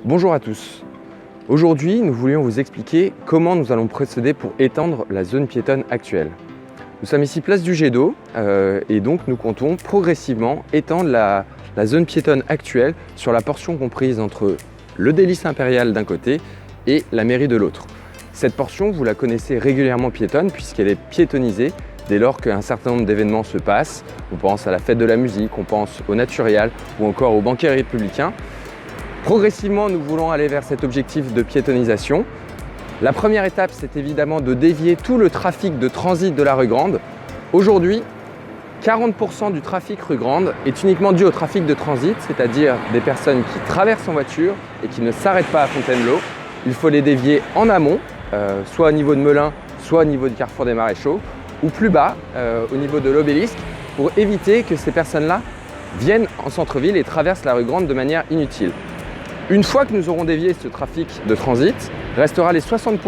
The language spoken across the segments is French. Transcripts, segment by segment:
Bonjour à tous. Aujourd'hui, nous voulions vous expliquer comment nous allons procéder pour étendre la zone piétonne actuelle. Nous sommes ici place du jet d'eau et donc nous comptons progressivement étendre la zone piétonne actuelle sur la portion comprise entre le délice impérial d'un côté et la mairie de l'autre. Cette portion, vous la connaissez régulièrement piétonne puisqu'elle est piétonnisée dès lors qu'un certain nombre d'événements se passent. On pense à la fête de la musique, on pense au Naturial ou encore au banquet républicain. Progressivement, nous voulons aller vers cet objectif de piétonnisation. La première étape, c'est évidemment de dévier tout le trafic de transit de la rue Grande. Aujourd'hui, 40% du trafic rue Grande est uniquement dû au trafic de transit, c'est-à-dire des personnes qui traversent en voiture et qui ne s'arrêtent pas à Fontainebleau. Il faut les dévier en amont, soit au niveau de Melun, soit au niveau du carrefour des Maréchaux, ou plus bas, au niveau de l'Obélisque, pour éviter que ces personnes-là viennent en centre-ville et traversent la rue Grande de manière inutile. Une fois que nous aurons dévié ce trafic de transit, restera les 60%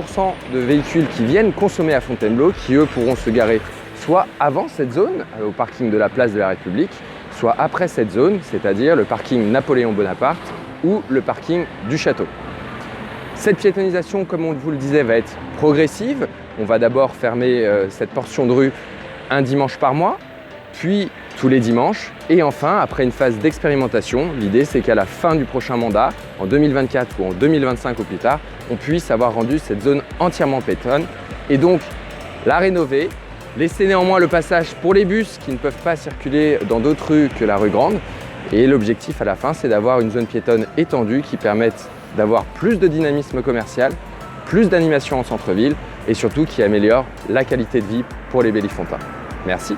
de véhicules qui viennent consommer à Fontainebleau, qui eux pourront se garer soit avant cette zone, au parking de la place de la République, soit après cette zone, c'est-à-dire le parking Napoléon Bonaparte ou le parking du Château. Cette piétonnisation, comme on vous le disait, va être progressive. On va d'abord fermer cette portion de rue un dimanche par mois, puis tous les dimanches. Et enfin, après une phase d'expérimentation, l'idée c'est qu'à la fin du prochain mandat, en 2024 ou en 2025 au plus tard, on puisse avoir rendu cette zone entièrement piétonne et donc la rénover, laisser néanmoins le passage pour les bus qui ne peuvent pas circuler dans d'autres rues que la rue Grande. Et l'objectif à la fin, c'est d'avoir une zone piétonne étendue qui permette d'avoir plus de dynamisme commercial, plus d'animation en centre-ville et surtout qui améliore la qualité de vie pour les Bellifontins. Merci.